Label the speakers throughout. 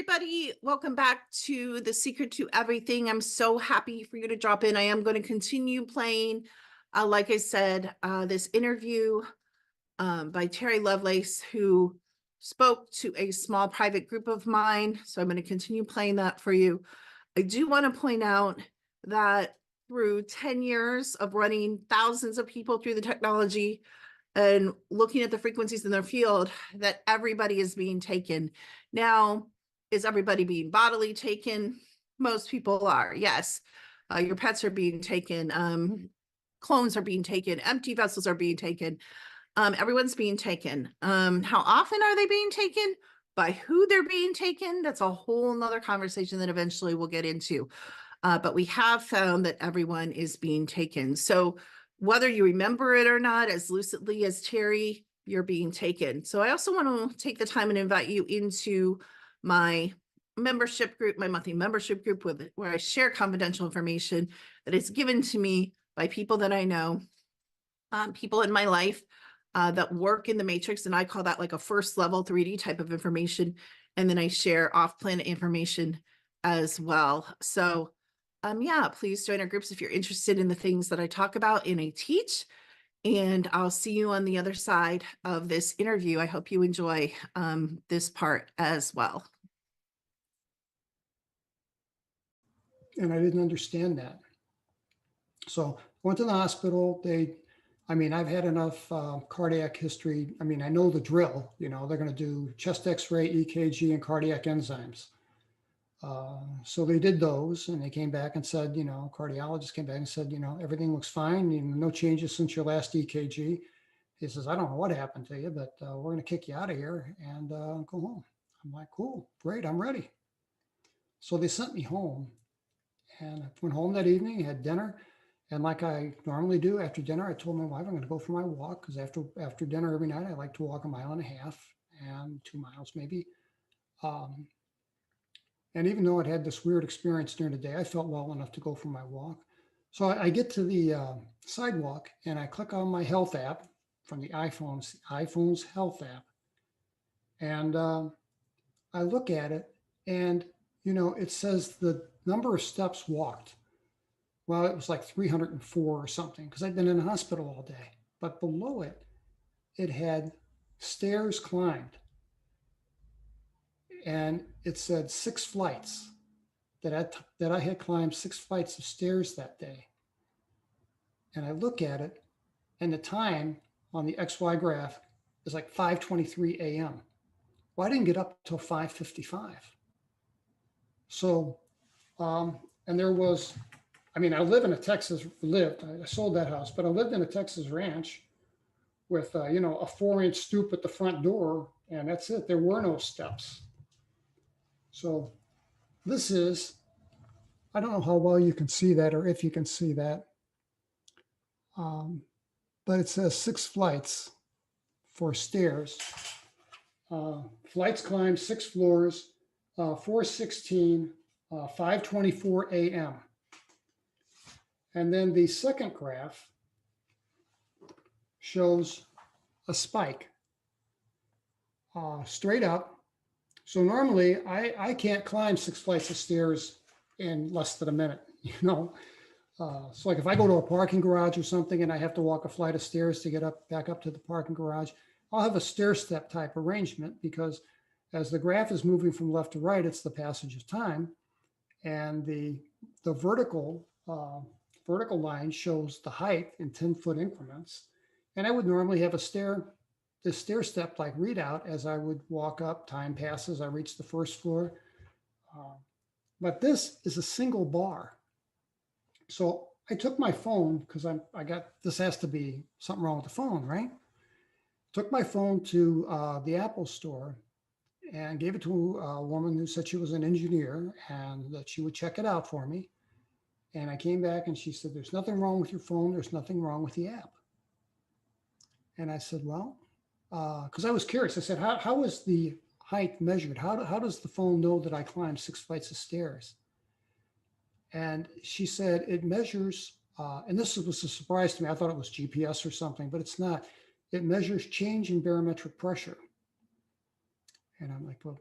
Speaker 1: everybody. Welcome back to The Secret to Everything. I'm so happy for you to drop in. I am going to continue playing, like I said, this interview by Terry Lovelace, who spoke to a small private group of mine. So I'm going to continue playing that for you. I do want to point out that through 10 years of running thousands of people through the technology and looking at the frequencies in their field, that everybody is being taken. Now, is everybody being bodily taken? Most people are, yes. Your pets are being taken. Clones are being taken. Empty vessels are being taken. Everyone's being taken. How often are they being taken? By who they're being taken? That's a whole nother conversation that eventually we'll get into. But we have found that everyone is being taken. So whether you remember it or not, as lucidly as Terry, you're being taken. So I also want to take the time and invite you into my membership group, my monthly membership group, where I share confidential information that is given to me by people that I know, people in my life that work in the matrix. And I call that like a first level 3D type of information. And then I share off-planet information as well. So yeah, please join our groups if you're interested in the things that I talk about and I teach. And I'll see you on the other side of this interview. I hope you enjoy this part as well.
Speaker 2: And I didn't understand that. So went to the hospital. I've had enough cardiac history. I mean, I know the drill, they're going to do chest x-ray, EKG, and cardiac enzymes. So they did those and they came back and said, cardiologist came back and said, everything looks fine. No changes since your last EKG. He says, I don't know what happened to you, but we're going to kick you out of here and go home. I'm like, cool, great, I'm ready. So they sent me home and I went home that evening, had dinner. And like I normally do after dinner, I told my wife I'm going to go for my walk because after dinner every night, I like to walk 1.5 miles and 2 miles maybe. And even though I'd had this weird experience during the day, I felt well enough to go for my walk. So I get to the sidewalk and I click on my health app from the iPhone's health app. And I look at it and, it says the number of steps walked. Well, it was like 304 or something because I'd been in the hospital all day. But below it, it had stairs climbed. And it said 6 flights that I had climbed 6 flights of stairs that day. And I look at it and the time on the XY graph is like 5:23 a.m. Well, I didn't get up till 5:55. So, and there was, I live in a I sold that house, but I lived in a Texas ranch with, a 4-inch stoop at the front door and that's it. There were no steps. So this is, I don't know how well you can see that or if you can see that, but it says 6 flights for stairs. Flights climbed 6 floors, 4:16, 5:24 a.m. And then the second graph shows a spike straight up. So normally I can't climb 6 flights of stairs in less than a minute, So like if I go to a parking garage or something and I have to walk a flight of stairs to get back up to the parking garage, I'll have a stair step type arrangement because as the graph is moving from left to right, it's the passage of time. And the vertical line shows the height in 10-foot increments. And I would normally have the stair step like readout as I would walk up, time passes, I reach the first floor. But this is a single bar. So I took my phone because this has to be something wrong with the phone, right? Took my phone to the Apple store and gave it to a woman who said she was an engineer and that she would check it out for me. And I came back and she said, there's nothing wrong with your phone. There's nothing wrong with the app. And I said, well, because I was curious. I said, how is the height measured? How does the phone know that I climbed 6 flights of stairs? And she said it measures, and this was a surprise to me. I thought it was GPS or something, but it's not. It measures change in barometric pressure. And I'm like, well,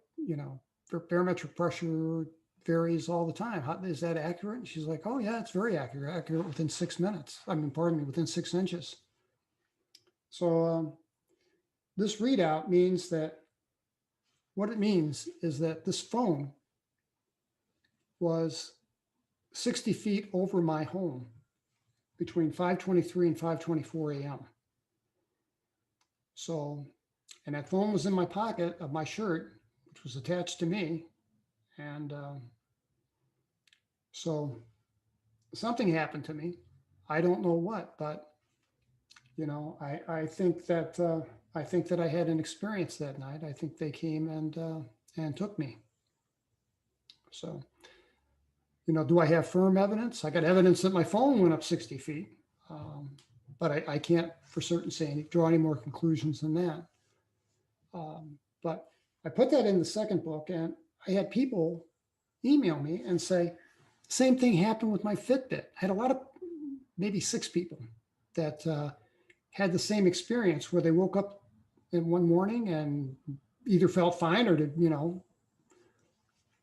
Speaker 2: barometric pressure varies all the time. How, is that accurate? And she's like, oh yeah, it's very accurate within 6 minutes. I mean, pardon me, within 6 inches. So this readout means that, what it means is that this phone was 60 feet over my home between 5:23 and 5:24 a.m. So, and that phone was in my pocket of my shirt, which was attached to me. And so something happened to me. I don't know what, but you know, I think that I had an experience that night. I think they came and took me. So, you know, do I have firm evidence? I got evidence that my phone went up 60 feet, but I can't for certain say draw any more conclusions than that. But I put that in the second book, and I had people email me and say, same thing happened with my Fitbit. I had a lot of, maybe 6 people that had the same experience where they woke up in one morning and either felt fine or did, you know,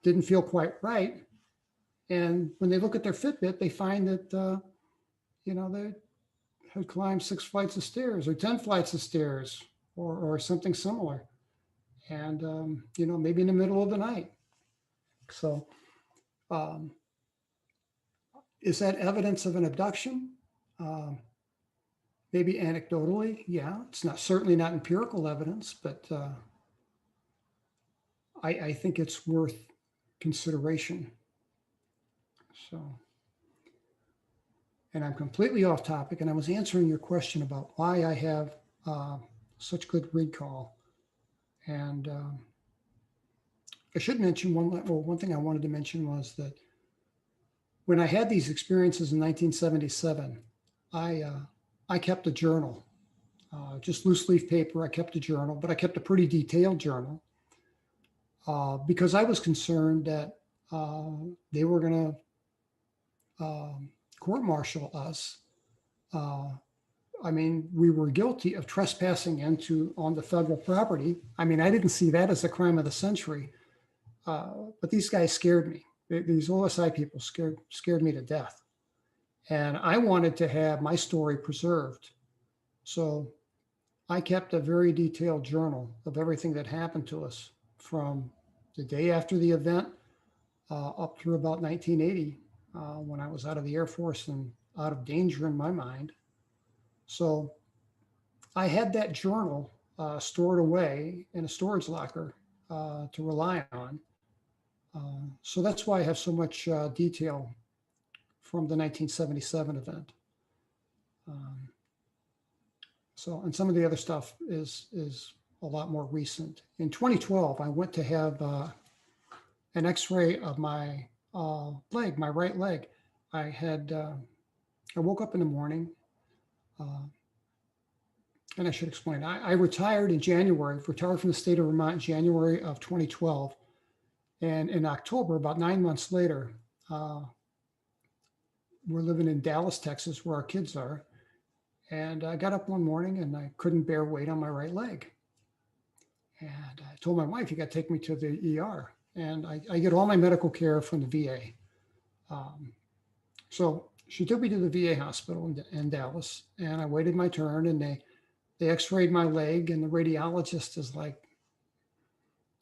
Speaker 2: didn't feel quite right. And when they look at their Fitbit, they find that, you know, they had climbed 6 flights of stairs or 10 flights of stairs or something similar. And, you know, maybe in the middle of the night. So is that evidence of an abduction? Maybe anecdotally, yeah. It's not certainly not empirical evidence, but I think it's worth consideration. So, and I'm completely off topic, and I was answering your question about why I have such good recall. And I should mention one thing I wanted to mention was that when I had these experiences in 1977, I kept a journal, just loose leaf paper. I kept a journal, but I kept a pretty detailed journal because I was concerned that they were going to court-martial us. I mean, we were guilty of trespassing on the federal property. I mean, I didn't see that as a crime of the century, but these guys scared me. These OSI people scared me to death. And I wanted to have my story preserved. So I kept a very detailed journal of everything that happened to us from the day after the event up through about 1980 when I was out of the Air Force and out of danger in my mind. So I had that journal stored away in a storage locker to rely on. So that's why I have so much detail from the 1977 event. So, and some of the other stuff is a lot more recent. In 2012, I went to have an X-ray of my leg, my right leg. I woke up in the morning, and I should explain. I retired in January, retired from the state of Vermont in January of 2012. And in October, about 9 months later, we're living in Dallas, Texas, where our kids are. And I got up one morning and I couldn't bear weight on my right leg. And I told my wife, you got to take me to the ER. And I get all my medical care from the VA. So she took me to the VA hospital in Dallas, and I waited my turn, and they x-rayed my leg, and the radiologist is like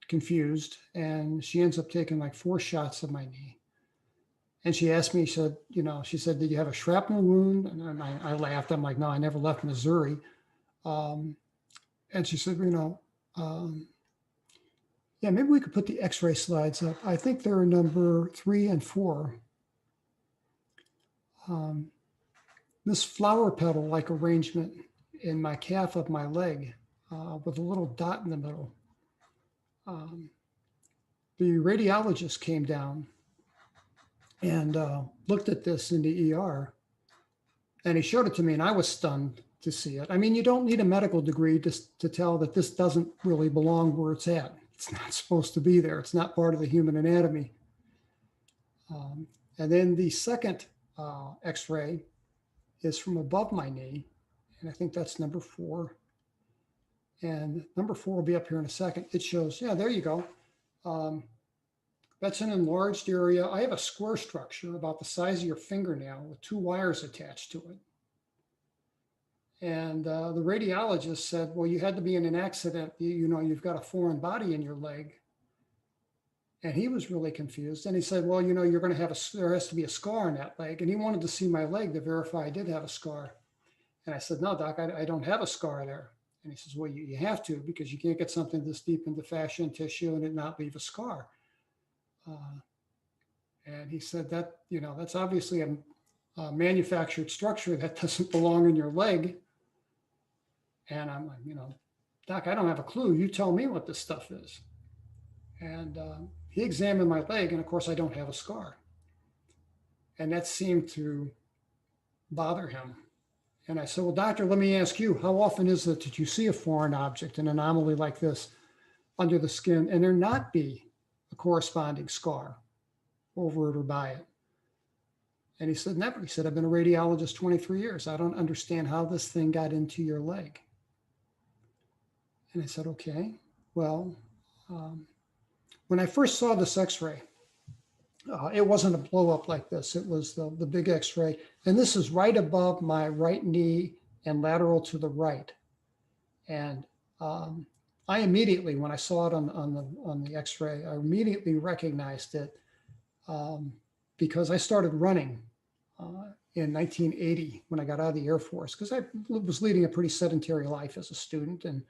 Speaker 2: confused. And she ends up taking like 4 shots of my knee. And she asked me, she said, did you have a shrapnel wound? And I laughed. I'm like, no, I never left Missouri. And she said, yeah, maybe we could put the x-ray slides up. I think they're number 3 and 4. This flower petal-like arrangement in my calf of my leg with a little dot in the middle. The radiologist came down and looked at this in the ER, and he showed it to me, and I was stunned to see it. I mean, you don't need a medical degree to tell that this doesn't really belong where it's at. It's not supposed to be there. It's not part of the human anatomy. And then the second x-ray is from above my knee, and I think that's number 4. And number 4 will be up here in a second. It shows, yeah, there you go. That's an enlarged area. I have a square structure about the size of your fingernail with 2 wires attached to it. And the radiologist said, well, you had to be in an accident. You know, you've got a foreign body in your leg. And he was really confused. And he said, well, you know, you're going to have there has to be a scar on that leg. And he wanted to see my leg to verify I did have a scar. And I said, no, doc, I don't have a scar there. And he says, well, you have to, because you can't get something this deep into fascia and tissue and it not leave a scar. And he said that, you know, that's obviously a manufactured structure that doesn't belong in your leg. And I'm like, you know, doc, I don't have a clue. You tell me what this stuff is. And he examined my leg, and of course, I don't have a scar. And that seemed to bother him. And I said, well, doctor, let me ask you, how often is it that you see a foreign object, an anomaly like this under the skin, and there not be a corresponding scar over it or by it? And he said, never. He said, I've been a radiologist 23 years. I don't understand how this thing got into your leg. And I said, okay, well, when I first saw this x-ray, it wasn't a blow up like this. It was the big x-ray. And this is right above my right knee and lateral to the right. And I immediately, when I saw it on the x-ray, I immediately recognized it because I started running in 1980 when I got out of the Air Force, because I was leading a pretty sedentary life as a student. And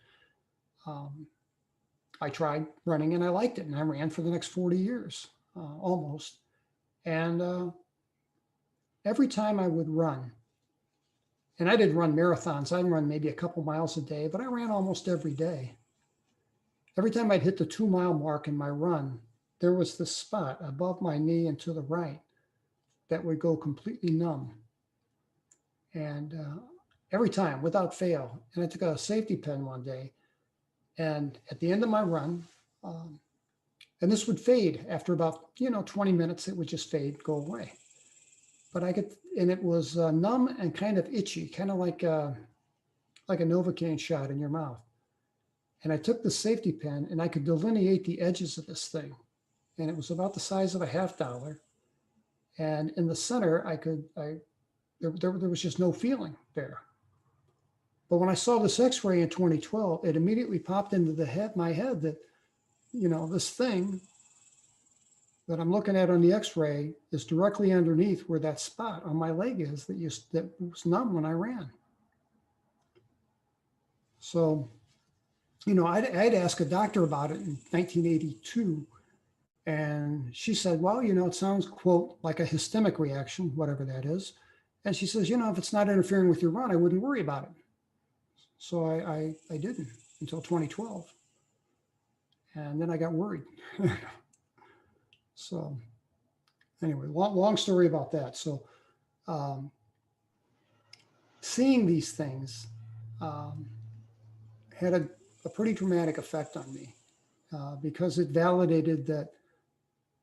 Speaker 2: I tried running and I liked it. And I ran for the next 40 years, almost. And every time I would run, and I didn't run marathons, I'd run maybe a couple miles a day, but I ran almost every day. Every time I'd hit the 2-mile mark in my run, there was this spot above my knee and to the right that would go completely numb. And every time, without fail. And I took a safety pin one day. And at the end of my run, and this would fade after about, 20 minutes, it would just fade, go away. But and it was numb and kind of itchy, kind of like a Novocaine shot in your mouth. And I took the safety pin and I could delineate the edges of this thing. And it was about the size of a $50. And in the center, there was just no feeling there. But when I saw this x-ray in 2012, it immediately popped into my head that, this thing that I'm looking at on the x-ray is directly underneath where that spot on my leg is that was numb when I ran. So, I'd ask a doctor about it in 1982. And she said, well, it sounds, quote, like a histemic reaction, whatever that is. And she says, if it's not interfering with your run, I wouldn't worry about it. So I didn't until 2012. And then I got worried. So anyway, long story about that. So seeing these things had a pretty dramatic effect on me because it validated that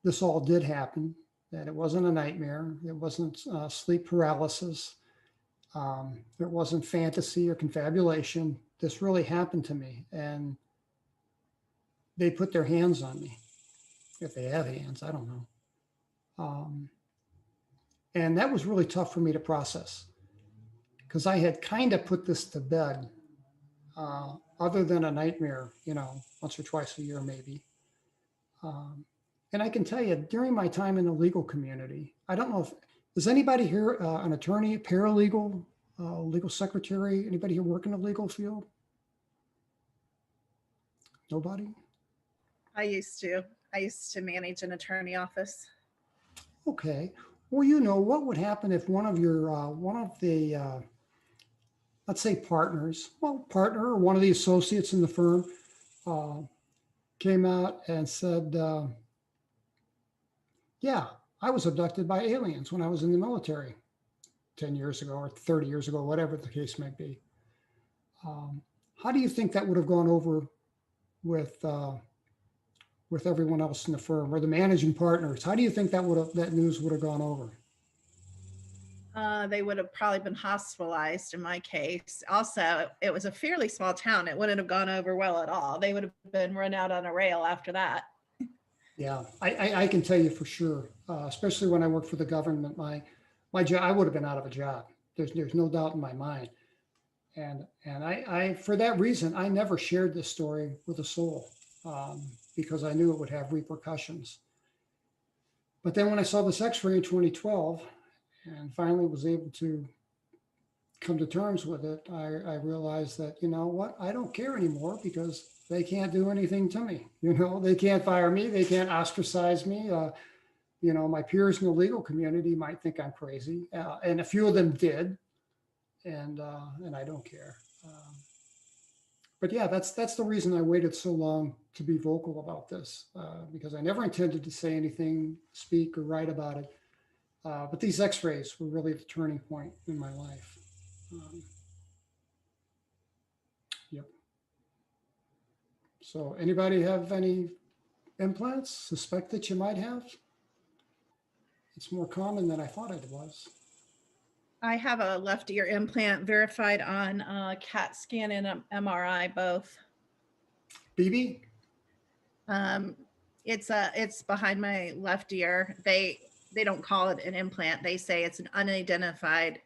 Speaker 2: this all did happen, that it wasn't a nightmare, it wasn't sleep paralysis, it wasn't fantasy or confabulation. This really happened to me, and they put their hands on me. If they have hands, I don't know. And that was really tough for me to process because I had kind of put this to bed, other than a nightmare, once or twice a year, maybe. And I can tell you, during my time in the legal community, I don't know is anybody here an attorney, paralegal, legal secretary? Anybody here work in the legal field? Nobody?
Speaker 3: I used to manage an attorney office.
Speaker 2: Okay. Well, what would happen if one of the, let's say partner or one of the associates in the firm came out and said, yeah, I was abducted by aliens when I was in the military 10 years ago or 30 years ago, whatever the case might be. How do you think that would have gone over with everyone else in the firm or the managing partners? How do you think that news would have gone over?
Speaker 3: They would have probably been hospitalized in my case. Also, it was a fairly small town. It wouldn't have gone over well at all. They would have been run out on a rail after that.
Speaker 2: Yeah, I can tell you for sure, especially when I worked for the government, my job, I would have been out of a job. There's no doubt in my mind. And for that reason, I never shared this story with a soul, because I knew it would have repercussions. But then when I saw this X-ray in 2012 and finally was able to come to terms with it, I realized that, you know what, I don't care anymore because they can't do anything to me. You know, they can't fire me. They can't ostracize me. You know, my peers in the legal community might think I'm crazy. And a few of them did. And I don't care. But yeah, that's the reason I waited so long to be vocal about this, because I never intended to say anything, speak or write about it. But these X-rays were really the turning point in my life. Yep. So anybody have any implants? Suspect that you might have? It's more common than I thought it was.
Speaker 3: I have a left ear implant verified on CAT scan and MRI both.
Speaker 2: BB?
Speaker 3: It's behind my left ear. They don't call it an implant. They say it's an unidentified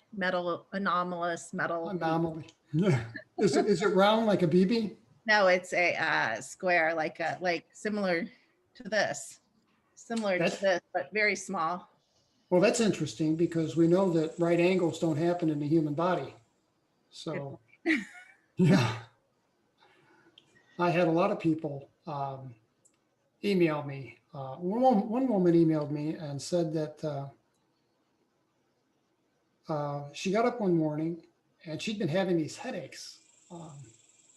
Speaker 3: anomalous metal.
Speaker 2: Anomaly. Yeah. Is it round like a BB?
Speaker 3: No, it's a square, like similar to this, but very small.
Speaker 2: Well, that's interesting because we know that right angles don't happen in the human body. So, yeah, I had a lot of people email me. One woman emailed me and said that she got up one morning and she'd been having these headaches,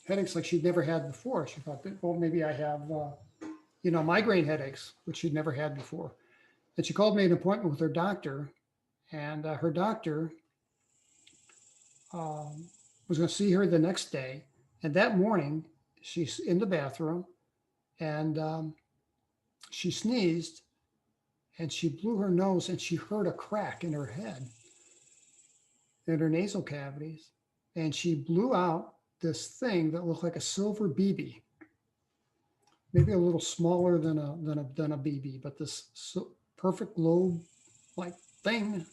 Speaker 2: headaches like she'd never had before. She thought that, well, maybe I have, migraine headaches, which she'd never had before. And she called me an appointment with her doctor, and her doctor was going to see her the next day. And that morning, she's in the bathroom, and she sneezed, and she blew her nose, and she heard a crack in her head, in her nasal cavities, and she blew out this thing that looked like a silver BB, maybe a little smaller than a BB, but this perfect globe like thing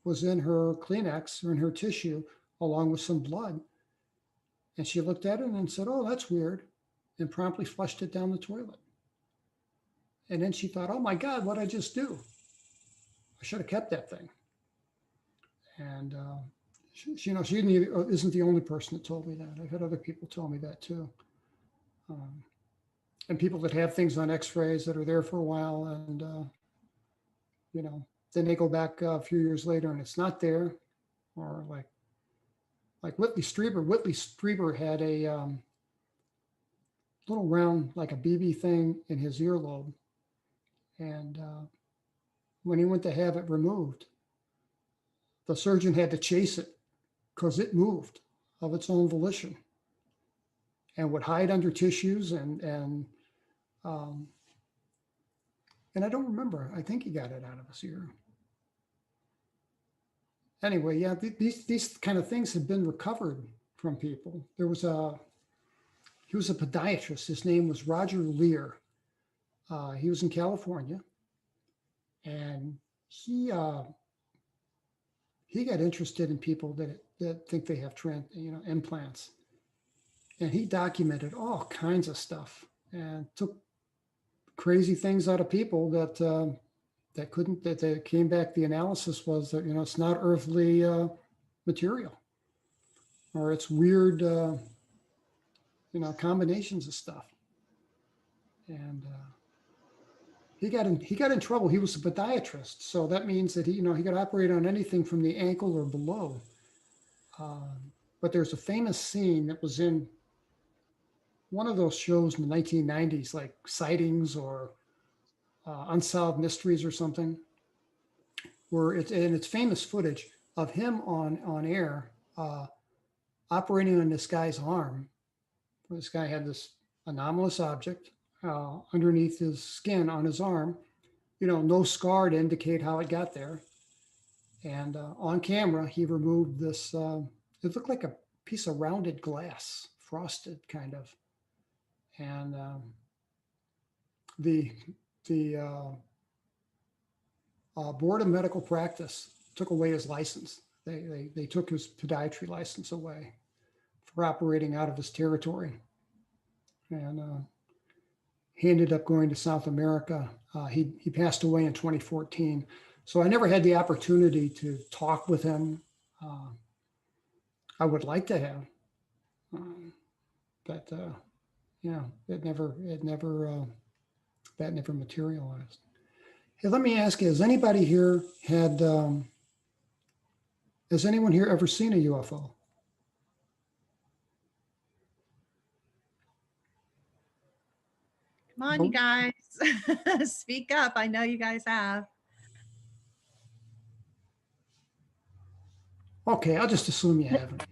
Speaker 2: was in her Kleenex or in her tissue along with some blood. And she looked at it and said, "Oh, that's weird," and promptly flushed it down the toilet. And then she thought, "Oh my God, what'd I just do? I should have kept that thing." And she isn't the only person that told me that. I've had other people tell me that too. And people that have things on X-rays that are there for a while, and then they go back a few years later and it's not there, or like Whitley Strieber. Whitley Strieber had a little round, like a BB thing in his earlobe. And when he went to have it removed, the surgeon had to chase it because it moved of its own volition and would hide under tissues. And I don't remember. I think he got it out of his ear. Anyway, yeah, these kind of things have been recovered from people. He was a podiatrist. His name was Roger Lear. He was in California, and he got interested in people that think they have implants, and he documented all kinds of stuff and took crazy things out of people that they came back. The analysis was that it's not earthly material, or it's weird combinations of stuff. And he got in trouble. He was a podiatrist, so that means that he could operate on anything from the ankle or below. But there's a famous scene that was in one of those shows in the 1990s, like Sightings or Unsolved Mysteries or something, where it's famous footage of him on air operating on this guy's arm. This guy had this anomalous object underneath his skin on his arm, no scar to indicate how it got there. And on camera, he removed this, it looked like a piece of rounded glass, frosted kind of. And the the Board of Medical Practice took away his license. They took his podiatry license away for operating out of his territory. And he ended up going to South America. He passed away in 2014. So I never had the opportunity to talk with him. I would like to have, but yeah, that never materialized. Hey, let me ask you, has anyone here ever seen a UFO?
Speaker 3: Come on, you guys. Speak up. I know you guys have.
Speaker 2: Okay, I'll just assume you haven't.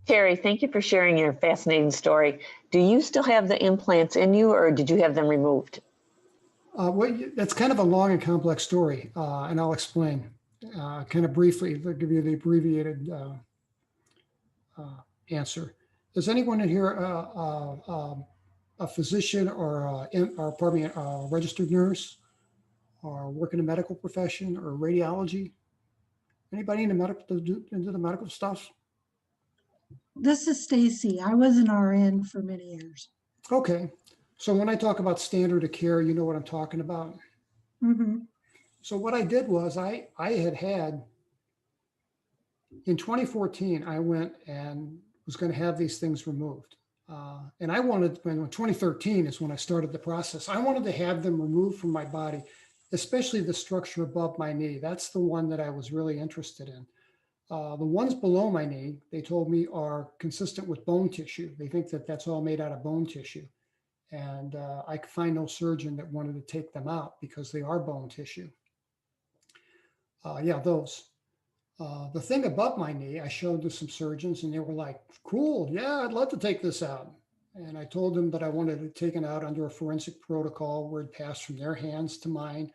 Speaker 4: Terry, thank you for sharing your fascinating story. Do you still have the implants in you, or did you have them removed?
Speaker 2: Well, that's kind of a long and complex story, and I'll explain kind of briefly. I'll give you the abbreviated answer. Is anyone in here a physician or a registered nurse, or work in the medical profession or radiology? Anybody into the medical stuff?
Speaker 5: This is Stacy. I was an RN for many years.
Speaker 2: Okay. So when I talk about standard of care, you know what I'm talking about.
Speaker 5: Mm-hmm.
Speaker 2: So what I did was I had in 2014, I went and was going to have these things removed. And I wanted, when 2013 is when I started the process, I wanted to have them removed from my body, especially the structure above my knee. That's the one that I was really interested in. The ones below my knee, they told me, are consistent with bone tissue. They think that that's all made out of bone tissue. And I could find no surgeon that wanted to take them out because they are bone tissue. Yeah, those. The thing above my knee, I showed to some surgeons and they were like, cool, yeah, I'd love to take this out. And I told them that I wanted it taken out under a forensic protocol where it passed from their hands to mine,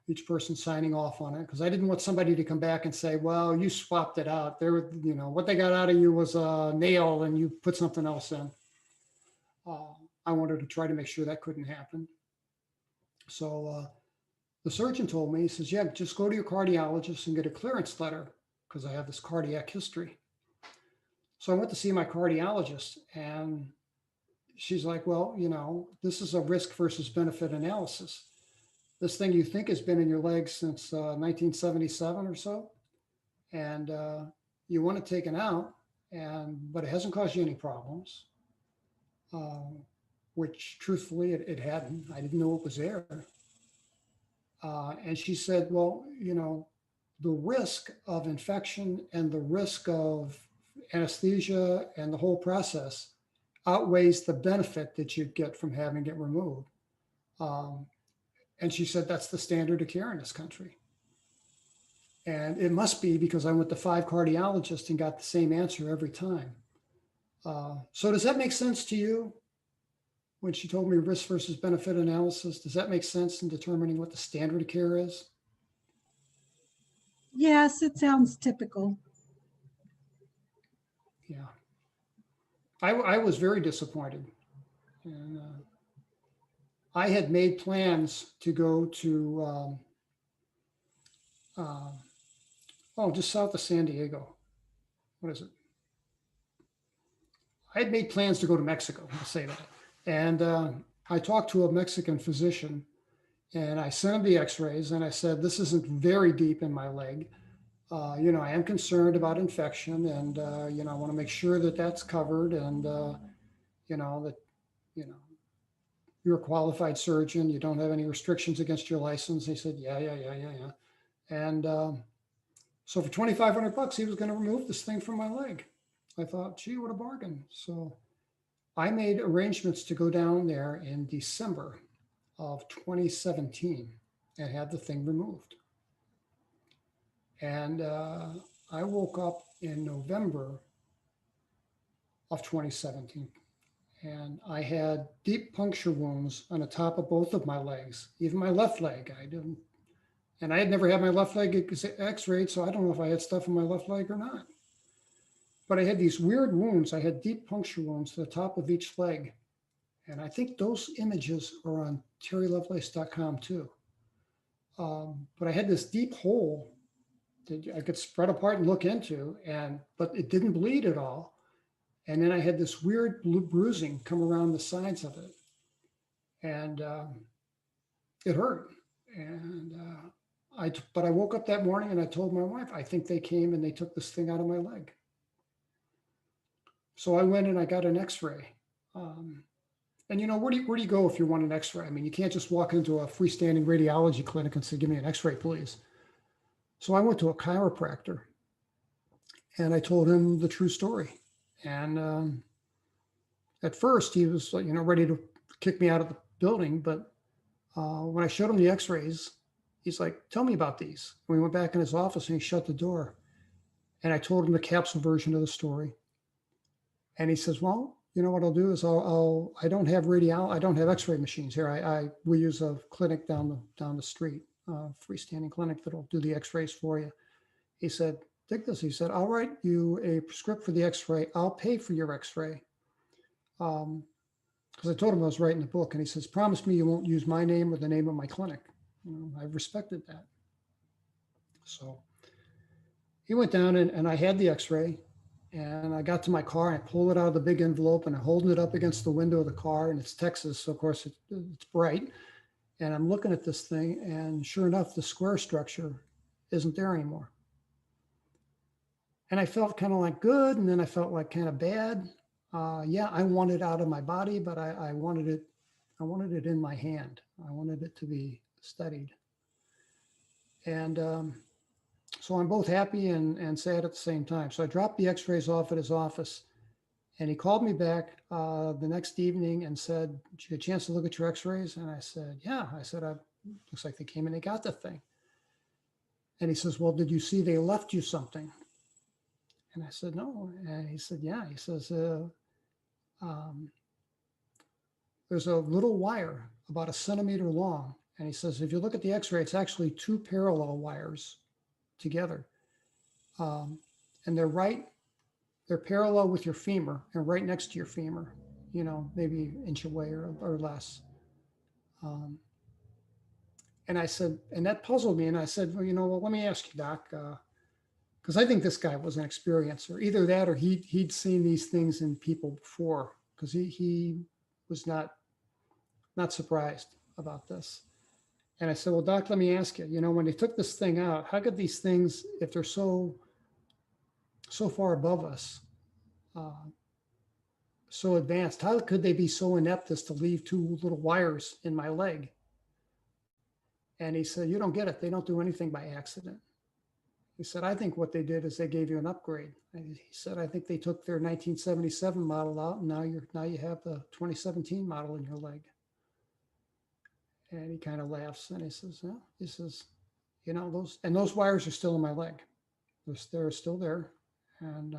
Speaker 2: each person signing off on it, because I didn't want somebody to come back and say, well, you swapped it out. There, you know, what they got out of you was a nail and you put something else in. I wanted to try to make sure that couldn't happen. So the surgeon told me, he says, yeah, just go to your cardiologist and get a clearance letter because I have this cardiac history. So I went to see my cardiologist and she's like, well, you know, this is a risk versus benefit analysis. This thing you think has been in your leg since 1977 or so, and you want it taken out, but it hasn't caused you any problems, which truthfully it hadn't. I didn't know it was there. And she said, well, you know, the risk of infection and the risk of anesthesia and the whole process outweighs the benefit that you'd get from having it removed. And she said, that's the standard of care in this country. And it must be because I went to 5 cardiologists and got the same answer every time. So does that make sense to you? When she told me risk versus benefit analysis, does that make sense in determining what the standard of care is?
Speaker 5: Yes, it sounds typical.
Speaker 2: Yeah. I was very disappointed. And I had made plans to go to, just south of San Diego. What is it? I had made plans to go to Mexico, I'll say that. And I talked to a Mexican physician and I sent him the x-rays and I said, this isn't very deep in my leg. You know, I am concerned about infection and, you know, I want to make sure that that's covered and, you know, that, you know, you're a qualified surgeon. You don't have any restrictions against your license. He said, yeah. And so for $2,500, he was going to remove this thing from my leg. I thought, gee, what a bargain. So I made arrangements to go down there in December of 2017 and have the thing removed. And I woke up in November of 2017 and I had deep puncture wounds on the top of both of my legs, even my left leg. I had never had my left leg x-rayed, so I don't know if I had stuff in my left leg or not. But I had these weird wounds. I had deep puncture wounds to the top of each leg. And I think those images are on terrylovelace.com too. But I had this deep hole that I could spread apart and look into, but it didn't bleed at all. And then I had this weird bruising come around the sides of it, and it hurt. And but I woke up that morning and I told my wife, I think they came and they took this thing out of my leg. So I went and I got an X-ray. And where do you go if you want an X-ray? I mean, you can't just walk into a freestanding radiology clinic and say, give me an X-ray, please. So I went to a chiropractor and I told him the true story. And at first he was, ready to kick me out of the building. But when I showed him the X-rays, he's like, tell me about these. And we went back in his office and he shut the door. And I told him the capsule version of the story. And he says, well, what I'll do is I don't have X-ray machines here. We use a clinic down the street, freestanding clinic that'll do the X-rays for you. He said, take this. He said, I'll write you a script for the X-ray. I'll pay for your X-ray. Because I told him I was writing the book, and he says, promise me you won't use my name or the name of my clinic. I respected that. So he went down and I had the X-ray. And I got to my car and I pulled it out of the big envelope and I'm holding it up against the window of the car, and it's Texas. So of course it's bright. And I'm looking at this thing, and sure enough, the square structure isn't there anymore. And I felt kind of like good. And then I felt like kind of bad. Yeah, I want it out of my body, but I wanted it in my hand. I wanted it to be studied. And, so I'm both happy and sad at the same time. So I dropped the X-rays off at his office, and he called me back the next evening and said, did you get a chance to look at your X-rays? And I said, yeah. I said, looks like they came and they got the thing. And he says, well, did you see they left you something? And I said, no. And he said, yeah. He says, there's a little wire about 1 centimeter long. And he says, if you look at the X-ray, it's actually 2 parallel wires together. And they're parallel with your femur and right next to your femur, maybe an inch away or less. And I said, and that puzzled me. And I said, well, let me ask you, Doc, because I think this guy was an experiencer. Either that or he'd seen these things in people before, because he was not surprised about this. And I said, well, Doc, let me ask you, when they took this thing out, how could these things, if they're so far above us, so advanced, how could they be so inept as to leave 2 little wires in my leg? And he said, you don't get it. They don't do anything by accident. He said, I think what they did is they gave you an upgrade. And he said, I think they took their 1977 model out, and now you have the 2017 model in your leg. And he kind of laughs and he says, those wires are still in my leg. They're still there. And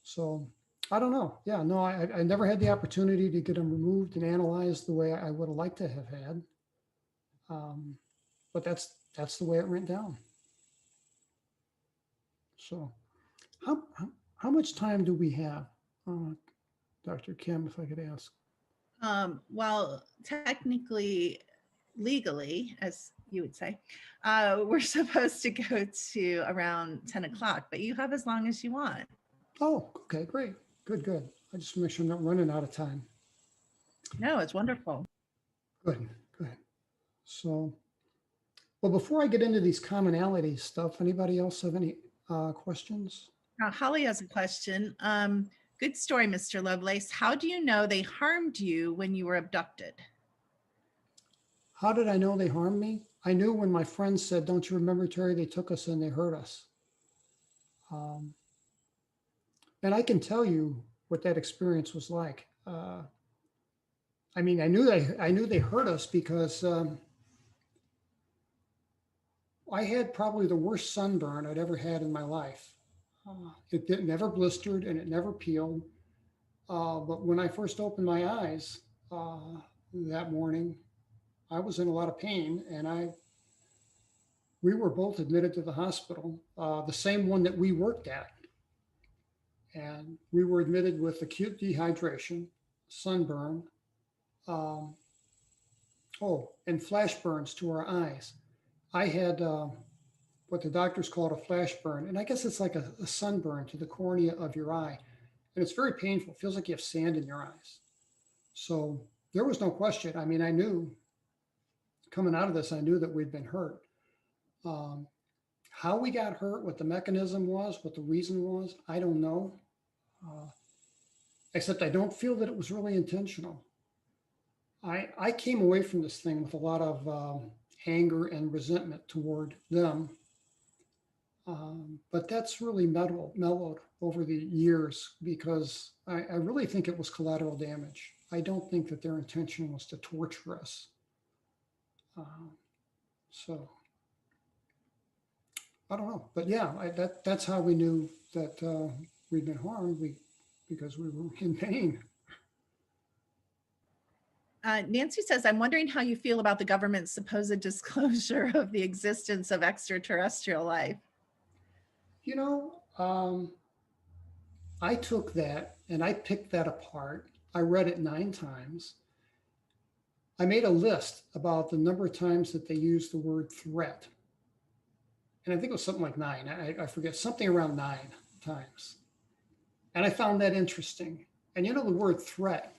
Speaker 2: so I don't know. Yeah, no, I never had the opportunity to get them removed and analyzed the way I would have liked to have had. But that's the way it went down. So how much time do we have, Dr. Kim, if I could ask?
Speaker 3: Well, technically, legally, as you would say, we're supposed to go to around 10 o'clock, but you have as long as you want.
Speaker 2: Oh, okay, great. Good. I just make sure I'm not running out of time.
Speaker 3: No, it's wonderful.
Speaker 2: Good. So, well, before I get into these commonality stuff, anybody else have any questions?
Speaker 3: Holly has a question. Good story, Mr. Lovelace. How do you know they harmed you when you were abducted?
Speaker 2: How did I know they harmed me? I knew when my friends said, don't you remember, Terry, they took us and they hurt us. And I can tell you what that experience was like. I mean, I knew they hurt us because I had probably the worst sunburn I'd ever had in my life. It never blistered and it never peeled. But when I first opened my eyes that morning, I was in a lot of pain, and we were both admitted to the hospital, the same one that we worked at. And we were admitted with acute dehydration, sunburn. Um, oh, and flash burns to our eyes. I had what the doctors called a flash burn, and I guess it's like a sunburn to the cornea of your eye, and it's very painful. It feels like you have sand in your eyes. So there was no question. I mean, I knew coming out of this, I knew that we'd been hurt. Um, how we got hurt, what the mechanism was, what the reason was, I don't know. Uh, except I don't feel that it was really intentional. I came away from this thing with a lot of anger and resentment toward them. But that's really mellowed over the years because I really think it was collateral damage. I don't think that their intention was to torture us. So I don't know, but yeah, that's how we knew that we'd been harmed because we were in pain.
Speaker 3: Nancy says, I'm wondering how you feel about the government's supposed disclosure of the existence of extraterrestrial life.
Speaker 2: You know, I took that and I picked that apart. I read it 9 times. I made a list about the number of times that they used the word threat. And I think it was something like 9. I forget, something around 9 times. And I found that interesting. And you know, the word threat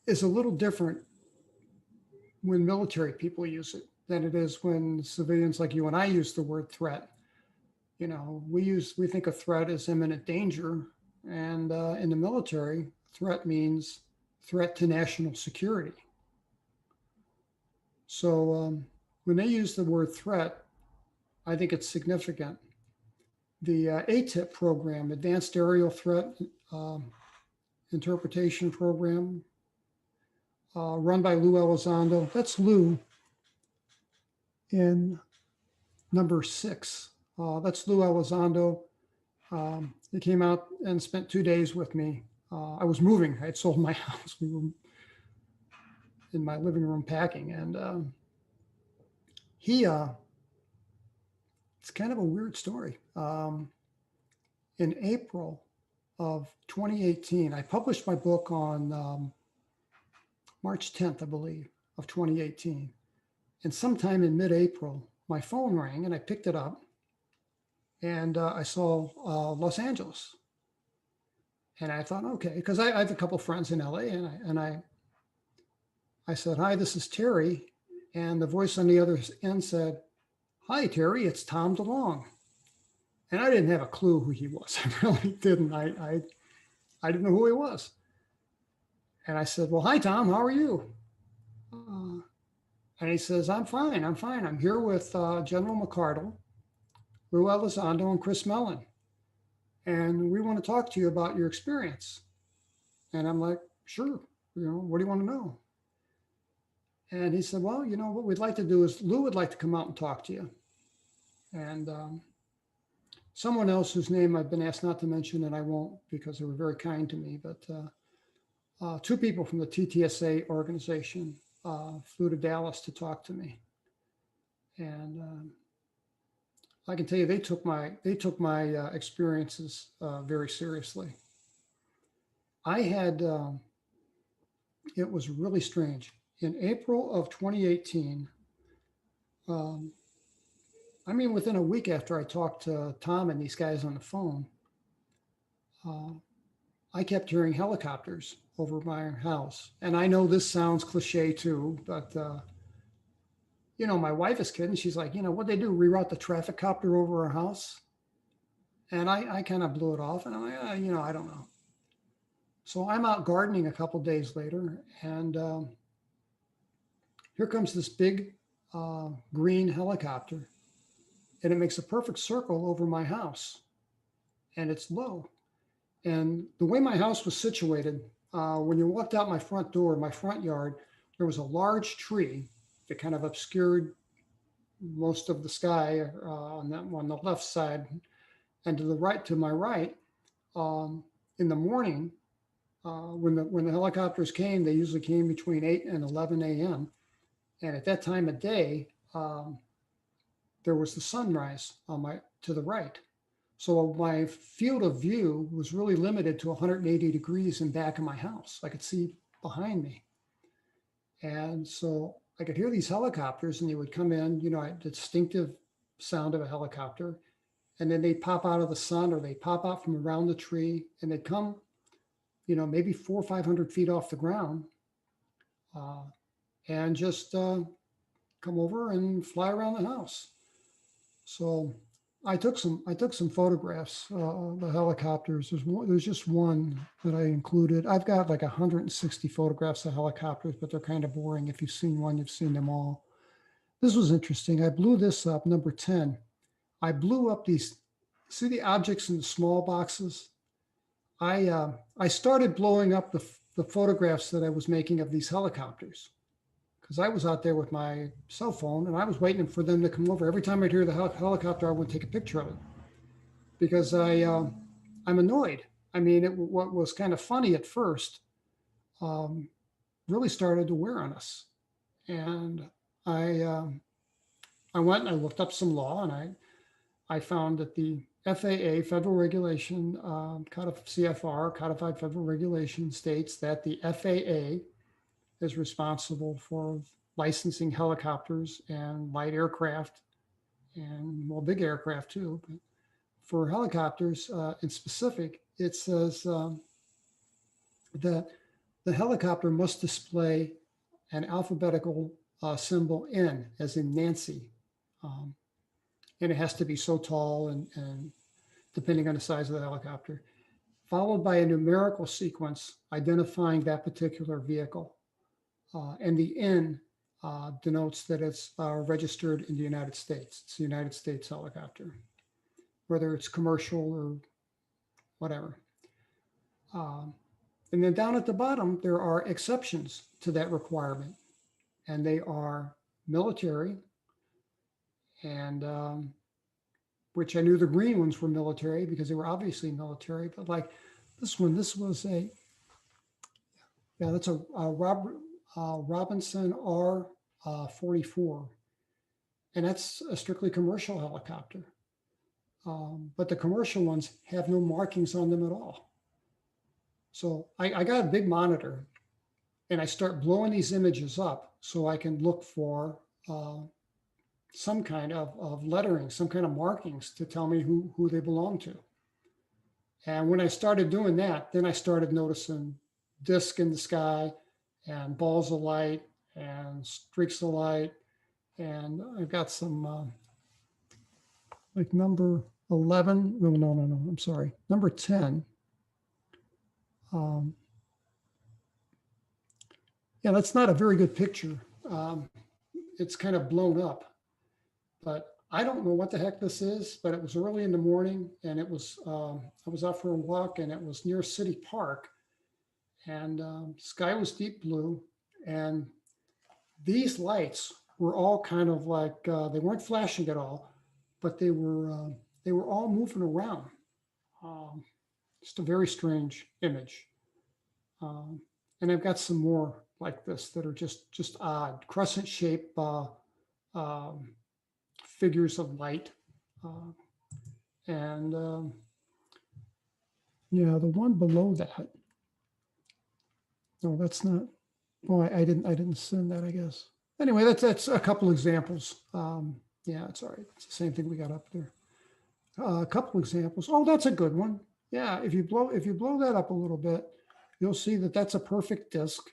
Speaker 2: is a little different when military people use it than it is when civilians like you and I use the word threat. You know, we think of threat as imminent danger. And in the military, threat means threat to national security. So when they use the word threat, I think it's significant. The ATIP program, Advanced Aerial Threat Interpretation Program, run by Lou Elizondo. That's Lou in number 6. That's Lou Elizondo. He came out and spent 2 days with me. I was moving. I had sold my house. We were in my living room packing, and it's kind of a weird story. In April of 2018, I published my book on March 10th, I believe, of 2018. And sometime in mid-April, my phone rang and I picked it up and I saw Los Angeles. And I thought, okay, because I have a couple friends in LA, and I said, hi, this is Terry. And the voice on the other end said, hi, Terry, it's Tom DeLong. And I didn't have a clue who he was. I really didn't. I didn't know who he was. And I said, well, hi, Tom, how are you? And he says, I'm fine. I'm here with General McCardle, Lou Elizondo, and Chris Mellon. And we want to talk to you about your experience. And I'm like, sure, what do you want to know? And he said, well, what we'd like to do is Lou would like to come out and talk to you. And someone else whose name I've been asked not to mention, and I won't because they were very kind to me, but 2 people from the TTSA organization flew to Dallas to talk to me. And I can tell you, they took my experiences very seriously. I had, it was really strange. In April of 2018, within a week after I talked to Tom and these guys on the phone, I kept hearing helicopters over my house. And I know this sounds cliche too, but my wife is kidding. She's like, what'd they do? Reroute the traffic copter over our house? And I kind of blew it off, and I'm like, I don't know. So I'm out gardening a couple days later, and here comes this big green helicopter, and it makes a perfect circle over my house, and it's low. And the way my house was situated, when you walked out my front door, my front yard, there was a large tree that kind of obscured most of the sky on the left side. And to my right, in the morning, when the helicopters came, they usually came between 8 and 11 a.m. And at that time of day, there was the sunrise to the right. So my field of view was really limited to 180 degrees in back of my house. I could see behind me. And so I could hear these helicopters and they would come in, the distinctive sound of a helicopter. And then they'd pop out of the sun or they'd pop out from around the tree and they'd come, maybe 400 or 500 feet off the ground and just come over and fly around the house. So I took some photographs of the helicopters. There's just one that I included. I've got like 160 photographs of helicopters, but they're kind of boring. If you've seen one, you've seen them all. This was interesting. I blew this up, number 10. I blew up these, see the objects in the small boxes? I started blowing up the photographs that I was making of these helicopters, because I was out there with my cell phone and I was waiting for them to come over. Every time I'd hear the helicopter, I would take a picture of it because I'm annoyed. I mean, what was kind of funny at first really started to wear on us. And I went and I looked up some law and I found that the FAA, federal regulation, CFR, codified federal regulation, states that the FAA is responsible for licensing helicopters and light aircraft and big aircraft too. But for helicopters in specific, it says that the helicopter must display an alphabetical symbol N, as in Nancy. And it has to be so tall and depending on the size of the helicopter, followed by a numerical sequence identifying that particular vehicle. And the N denotes that it's registered in the United States. It's a United States helicopter, whether it's commercial or whatever. And then down at the bottom, there are exceptions to that requirement. And they are military, and which I knew the green ones were military because they were obviously military. But like this one, this was that's a Robinson R-44. And that's a strictly commercial helicopter. But the commercial ones have no markings on them at all. So I got a big monitor and I start blowing these images up so I can look for some kind of lettering, some kind of markings to tell me who they belong to. And when I started doing that, then I started noticing discs in the sky and balls of light and streaks of light. And I've got some like number 11. No, I'm sorry. Number 10. Yeah, that's not a very good picture. It's kind of blown up, but I don't know what the heck this is, but it was early in the morning and it was, I was out for a walk and it was near City Park and sky was deep blue. And these lights were all kind of like, they weren't flashing at all, but they were all moving around. Just a very strange image. And I've got some more like this that are just odd, crescent shape figures of light. And yeah, the one below that. No, that's not. Oh, I didn't send that, I guess. Anyway, that's a couple examples. Yeah, it's all right. It's the same thing we got up there. A couple examples. Oh, that's a good one. Yeah, if you blow that up a little bit, you'll see that that's a perfect disc.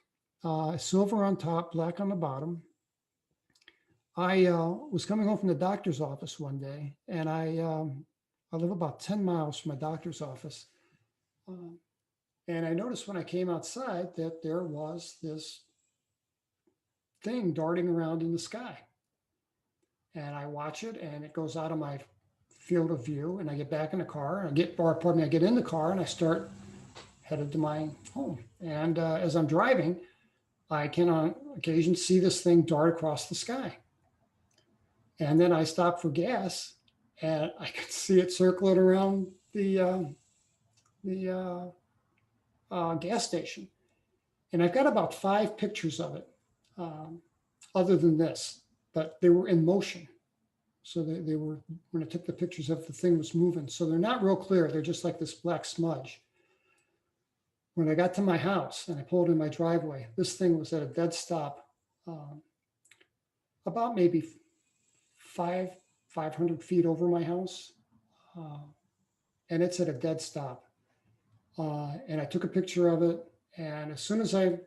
Speaker 2: Silver on top, black on the bottom. I was coming home from the doctor's office one day, and I live about 10 miles from my doctor's office. And I noticed when I came outside that there was this thing darting around in the sky. And I watch it, and it goes out of my field of view, and I get back in the car, and I get in the car, and I start headed to my home. And as I'm driving, I can on occasion see this thing dart across the sky. And then I stop for gas and I could see it circling around the gas station. And I've got about 5 pictures of it other than this, but they were in motion. So they were, when I took the pictures of the thing was moving. So they're not real clear. They're just like this black smudge. When I got to my house and I pulled in my driveway, this thing was at a dead stop, about maybe 500 feet over my house. And it's at a dead stop. And I took a picture of it. And as soon as I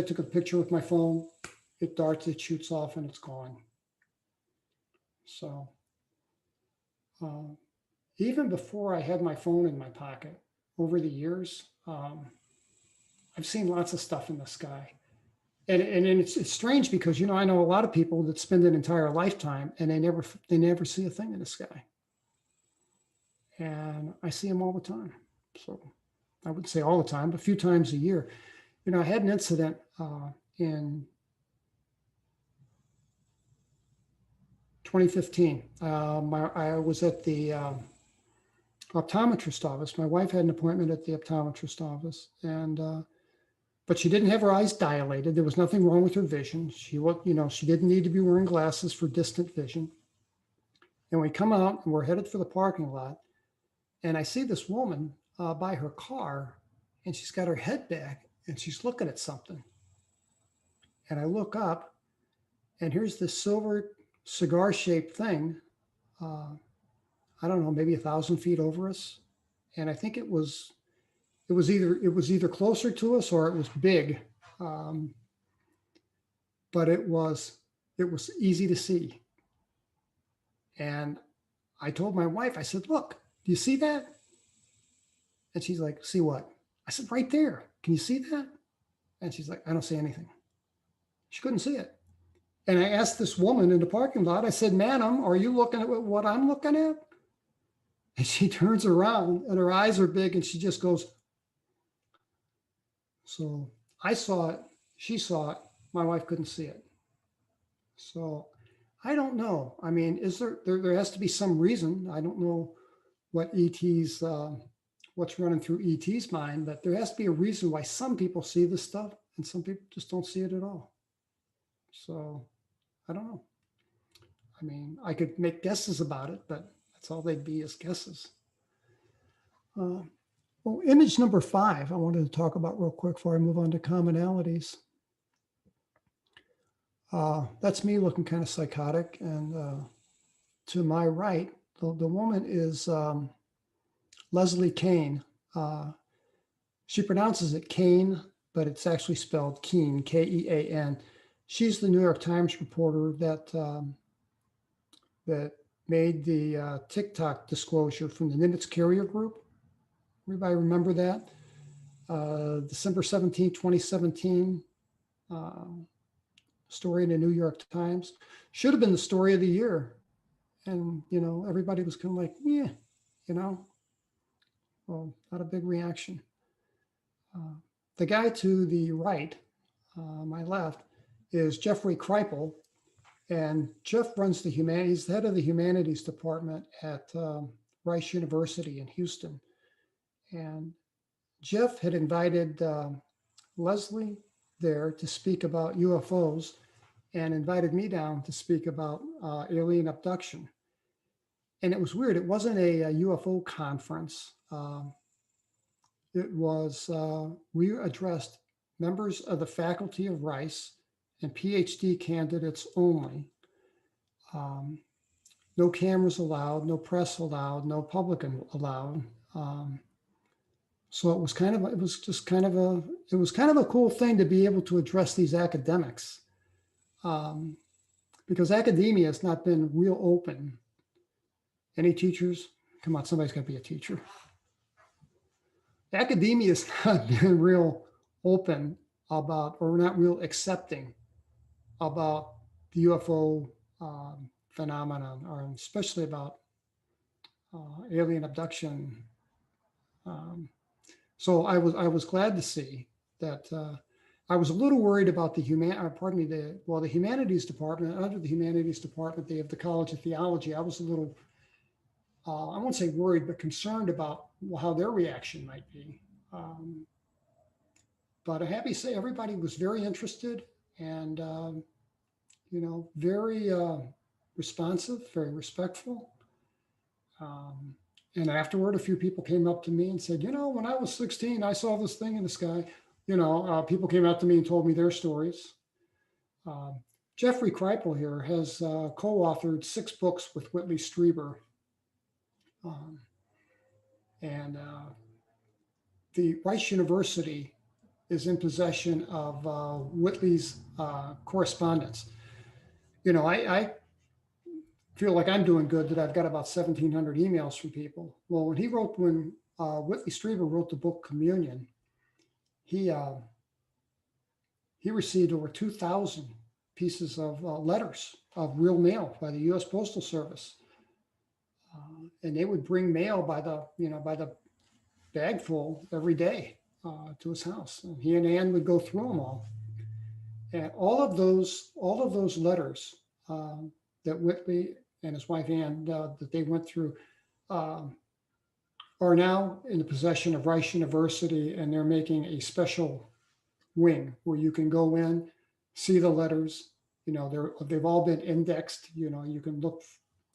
Speaker 2: took a picture with my phone, it darts, it shoots off, and it's gone. So even before I had my phone in my pocket, over the years, I've seen lots of stuff in the sky. And it's strange because, you know, I know a lot of people that spend an entire lifetime and they never see a thing in the sky. And I see them all the time. So I wouldn't say all the time, but a few times a year. You know, I had an incident in 2015. I was at the optometrist office. My wife had an appointment at the optometrist office, and but she didn't have her eyes dilated. There was nothing wrong with her vision. She didn't need to be wearing glasses for distant vision. And we come out and we're headed for the parking lot, and I see this woman by her car, and she's got her head back and she's looking at something. And I look up, and here's this silver cigar-shaped thing. I don't know, maybe 1,000 feet over us. And I think it was either closer to us or it was big. But it was easy to see. And I told my wife, I said, look, do you see that? And she's like, see what? I said, right there. Can you see that? And she's like, I don't see anything. She couldn't see it. And I asked this woman in the parking lot, I said, madam, are you looking at what I'm looking at? And she turns around and her eyes are big and she just goes. So I saw it, she saw it, my wife couldn't see it. So I don't know. I mean, there has to be some reason. I don't know what ET's, what's running through ET's mind, but there has to be a reason why some people see this stuff and some people just don't see it at all. So I don't know. I mean, I could make guesses about it, but that's all they'd be is guesses. Well, image number 5, I wanted to talk about real quick before I move on to commonalities. That's me looking kind of psychotic. And to my right, the woman is Leslie Kane. She pronounces it Kane, but it's actually spelled Keen, Kean. She's the New York Times reporter that made the TikTok disclosure from the Nimitz Carrier Group. Everybody remember that? December 17, 2017 story in the New York Times. Should have been the story of the year. And, you know, everybody was kind of like, yeah, you know, well, not a big reaction. The guy to the right, my left, is Jeffrey Kripal. And Jeff runs the humanities, the head of the humanities department at Rice University in Houston. And Jeff had invited Leslie there to speak about UFOs and invited me down to speak about alien abduction. And it was weird. It wasn't a UFO conference. It was, we addressed members of the faculty of Rice and PhD candidates only. No cameras allowed, no press allowed, no public allowed. So it was kind of a cool thing to be able to address these academics, because academia has not been real open. Any teachers? Come on, somebody's got to be a teacher. Academia has not been real open about, or not real accepting about the UFO phenomenon, or especially about alien abduction. So I was glad to see that. I was a little worried about the humanities department. Under the humanities department, they have the College of Theology. I was a little, I won't say worried, but concerned about how their reaction might be. But I'm happy to say everybody was very interested and, you know, very responsive, very respectful. And afterward, a few people came up to me and said, when I was 16, I saw this thing in the sky. People came up to me and told me their stories. Jeffrey Kripal here has co-authored 6 books with Whitley Strieber. And the Rice University is in possession of Whitley's correspondence. I feel like I'm doing good that I've got about 1,700 emails from people. Well, when Whitley Strieber wrote the book Communion, he received over 2,000 pieces of letters of real mail by the U.S. Postal Service, and they would bring mail by the bagful every day to his house. And he and Ann would go through them all, and all of those letters that Whitley and his wife Ann that they went through are now in the possession of Rice University, and they're making a special wing where you can go in, see the letters. They've all been indexed. You can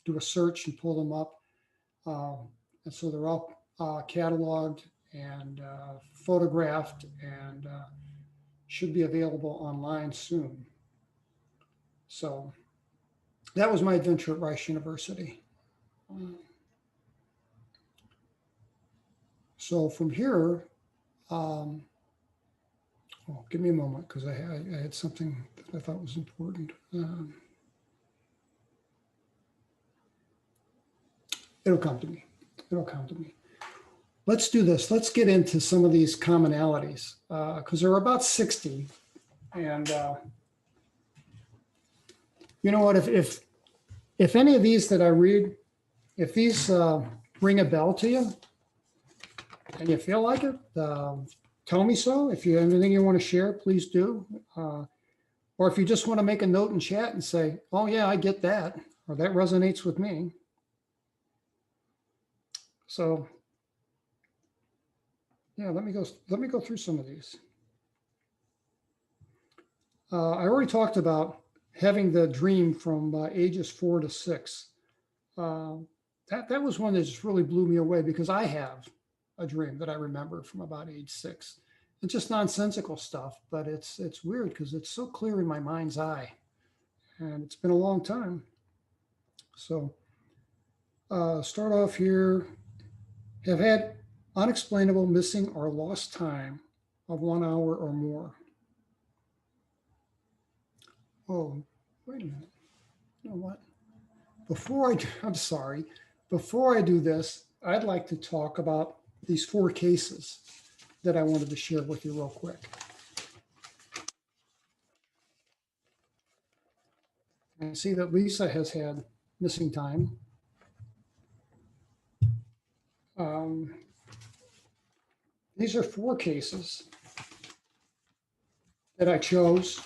Speaker 2: do a search and pull them up, and so they're all cataloged and photographed, and should be available online soon. So that was my adventure at Rice University. So from here, give me a moment, because I had something that I thought was important. It'll come to me. Let's do this. Let's get into some of these commonalities, because there are about 60. And you know what? If any of these that I read, if these ring a bell to you, and you feel like it, tell me so. If you have anything you want to share, please do. Or if you just want to make a note in chat and say, "Oh yeah, I get that," or "That resonates with me." So yeah, let me go through some of these. I already talked about having the dream from ages 4 to 6. That was one that just really blew me away, because I have a dream that I remember from about age 6. It's just nonsensical stuff, but it's weird because it's so clear in my mind's eye, and it's been a long time. So start off here. Have had unexplainable missing or lost time of 1 hour or more. Oh, wait a minute. You know what? I'm sorry. Before I do this, I'd like to talk about these 4 cases that I wanted to share with you real quick. I see that Lisa has had missing time. These are 4 cases that I chose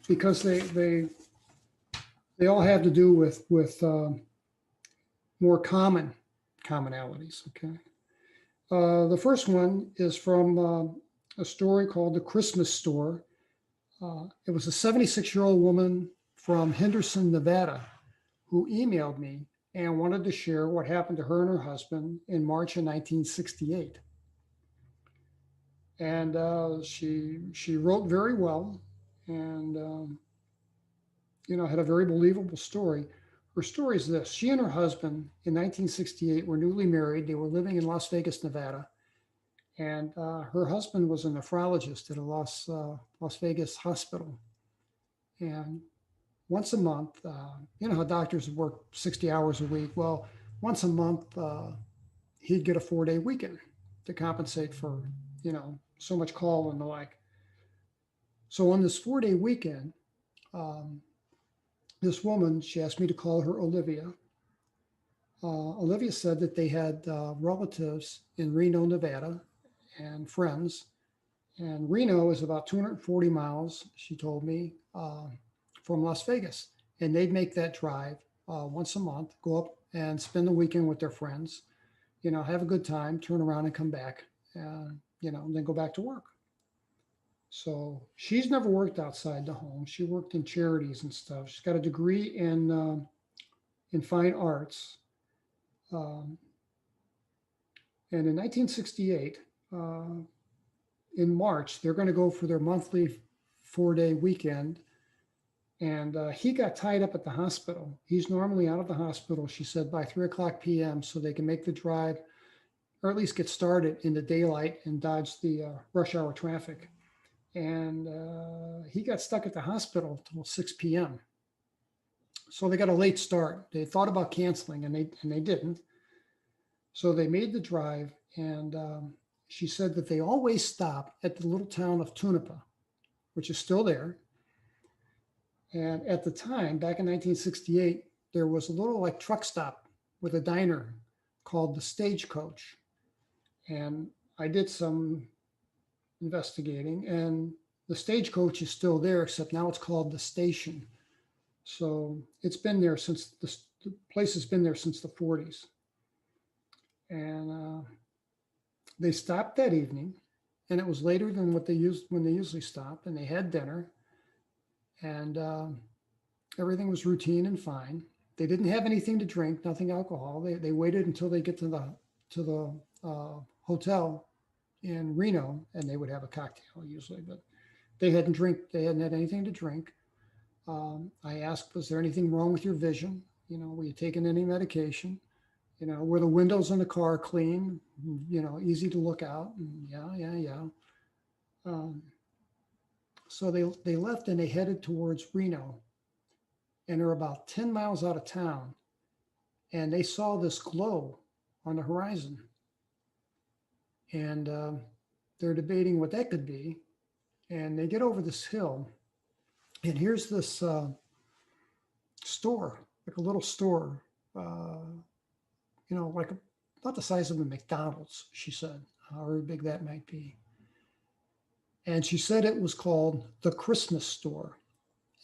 Speaker 2: because they all have to do with more commonalities. Okay. The first one is from a story called The Christmas Store. It was a 76-year-old woman from Henderson, Nevada, who emailed me and wanted to share what happened to her and her husband in March of 1968. And she wrote very well, and had a very believable story. Her story is this: she and her husband in 1968 were newly married. They were living in Las Vegas, Nevada, and her husband was a nephrologist at a Las Vegas hospital. And once a month, how doctors work 60 hours a week. Well, once a month, he'd get a 4-day weekend to compensate for, so much call and the like. So on this 4-day weekend, this woman, she asked me to call her Olivia. Olivia said that they had relatives in Reno, Nevada, and friends. And Reno is about 240 miles, she told me, from Las Vegas. And they'd make that drive once a month, go up and spend the weekend with their friends, have a good time, turn around and come back, and then go back to work. So she's never worked outside the home. She worked in charities and stuff. She's got a degree in in fine arts. And in 1968, in March, they're going to go for their monthly 4-day weekend. And he got tied up at the hospital. He's normally out of the hospital, she said, by 3:00 p.m. so they can make the drive, or at least get started in the daylight and dodge the rush hour traffic. And he got stuck at the hospital till 6 p.m. So they got a late start. They thought about canceling, and they didn't. So they made the drive, and she said that they always stop at the little town of Tunapa, which is still there. And at the time, back in 1968, there was a little like truck stop with a diner called the Stagecoach. And I did some investigating, and the Stagecoach is still there, except now it's called the Station. So it's been there since the place has been there since the 40s. And they stopped that evening, and it was later than what they usually stop, and they had dinner, and everything was routine and fine. They didn't have anything to drink, nothing alcohol. They waited until they get to the hotel in Reno, and they would have a cocktail usually, but they hadn't had anything to drink. I asked, was there anything wrong with your vision? You know, were you taking any medication? You know, were the windows in the car clean? You know, easy to look out? And yeah. So they left and they headed towards Reno, and they're about 10 miles out of town, and they saw this glow on the horizon, and they're debating what that could be. And they get over this hill, and here's this store, like a little store, you know, like about the size of a McDonald's, she said, however big that might be. And she said it was called the Christmas Store.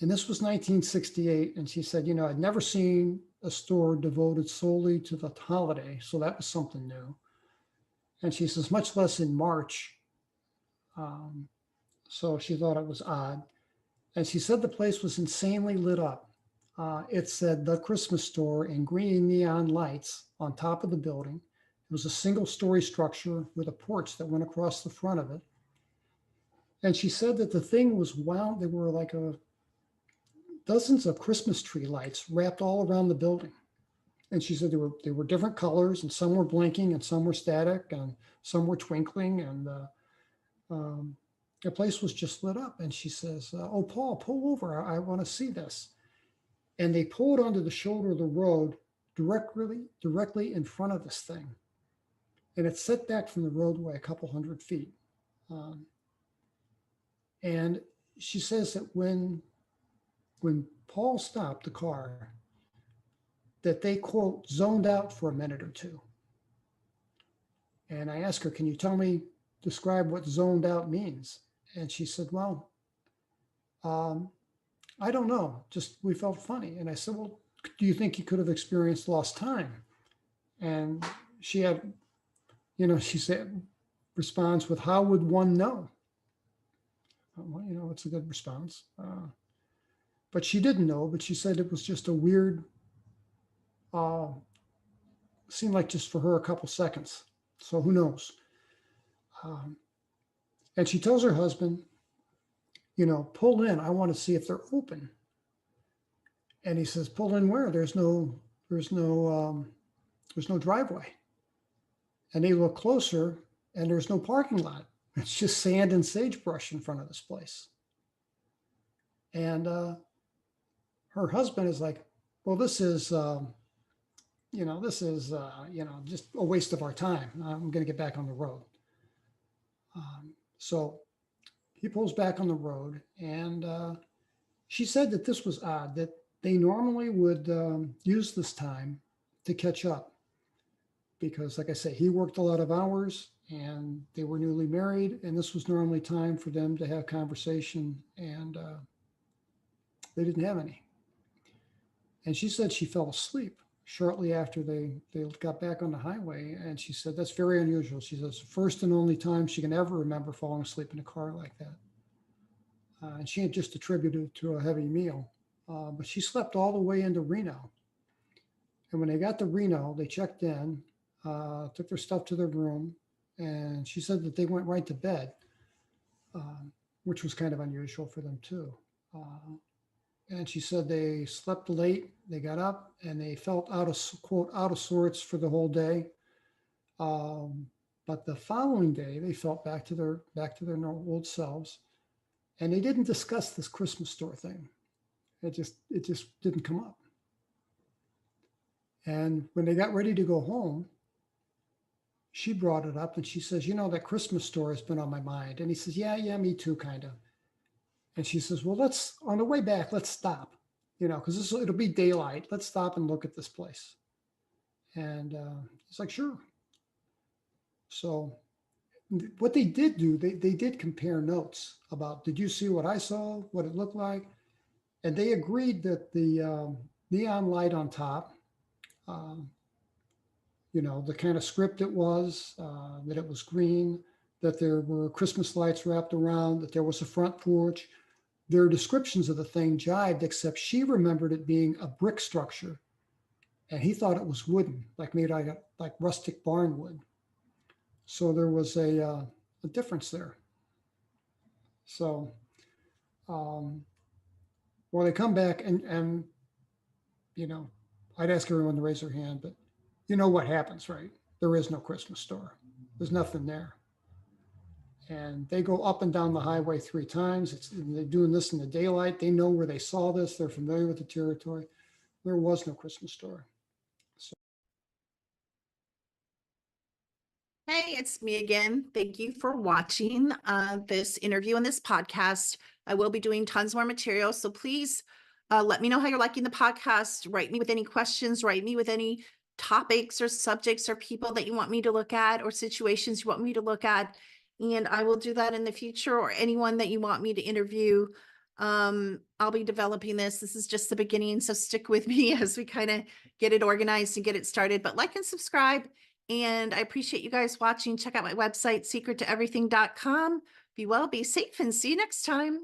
Speaker 2: And this was 1968. And she said, you know, I'd never seen a store devoted solely to the holiday. So that was something new. And she says, much less in March. So she thought it was odd. And she said the place was insanely lit up. It said the Christmas Store in green neon lights on top of the building. It was a single-story structure with a porch that went across the front of it. And she said that the thing was wound. There were like dozens of Christmas tree lights wrapped all around the building. And she said there were different colors, and some were blinking, and some were static, and some were twinkling, and the place was just lit up. And she says, "Oh, Paul, pull over. I want to see this." And they pulled onto the shoulder of the road directly in front of this thing, and it's set back from the roadway a couple hundred feet. And she says that when Paul stopped the car, that they, quote, zoned out for a minute or two. And I asked her, can you describe what zoned out means? And she said, well, I don't know, just we felt funny. And I said, well, do you think you could have experienced lost time? And she had, you know, she said, responds with, how would one know? Well, you know, it's a good response. But she didn't know, but she said it was just a weird, seemed like just for her a couple seconds. So who knows? And she tells her husband, you know, pull in. I want to see if they're open. And he says, pull in where? There's no driveway. And they look closer, and there's no parking lot. It's just sand and sagebrush in front of this place. And her husband is like, well, this is, you know, just a waste of our time. I'm going to get back on the road. So he pulls back on the road, and she said that this was odd, that they normally would use this time to catch up. Because, like I say, he worked a lot of hours, and they were newly married, and this was normally time for them to have conversation, and they didn't have any. And she said she fell asleep shortly after they got back on the highway, and she said that's very unusual. She says the first and only time she can ever remember falling asleep in a car like that. And she had just attributed it to a heavy meal, but she slept all the way into Reno. And when they got to Reno, they checked in, took their stuff to their room, and she said that they went right to bed, which was kind of unusual for them too. And she said they slept late, they got up, and they felt quote, out of sorts for the whole day. But the following day, they felt back to their normal old selves, and they didn't discuss this Christmas store thing. It just didn't come up. And when they got ready to go home, she brought it up and she says, you know, that Christmas store has been on my mind. And he says, yeah, me too, kind of. And she says, well, on the way back, let's stop, you know, because it'll be daylight. Let's stop and look at this place. And he's like, sure. So what they did do, they did compare notes about, did you see what I saw, what it looked like? And they agreed that the neon light on top, you know, the kind of script it was, that it was green, that there were Christmas lights wrapped around, that there was a front porch. Their descriptions of the thing jived, except she remembered it being a brick structure. And he thought it was wooden, like made like rustic barn wood. So there was a difference there. So, well, they come back and, you know, I'd ask everyone to raise their hand, but you know what happens, right? There is no Christmas store. There's nothing there. And they go up and down the highway 3 times. They're doing this in the daylight. They know where they saw this. They're familiar with the territory. There was no Christmas store.
Speaker 1: Hey, it's me again. Thank you for watching this interview and this podcast. I will be doing tons more material, so please let me know how you're liking the podcast. Write me with any questions, write me with any topics or subjects or people that you want me to look at or situations you want me to look at. And I will do that in the future, or anyone that you want me to interview. I'll be developing this. This is just the beginning, so stick with me as we kind of get it organized and get it started. But like and subscribe. And I appreciate you guys watching. Check out my website, secrettoeverything.com. Be well, be safe, and see you next time.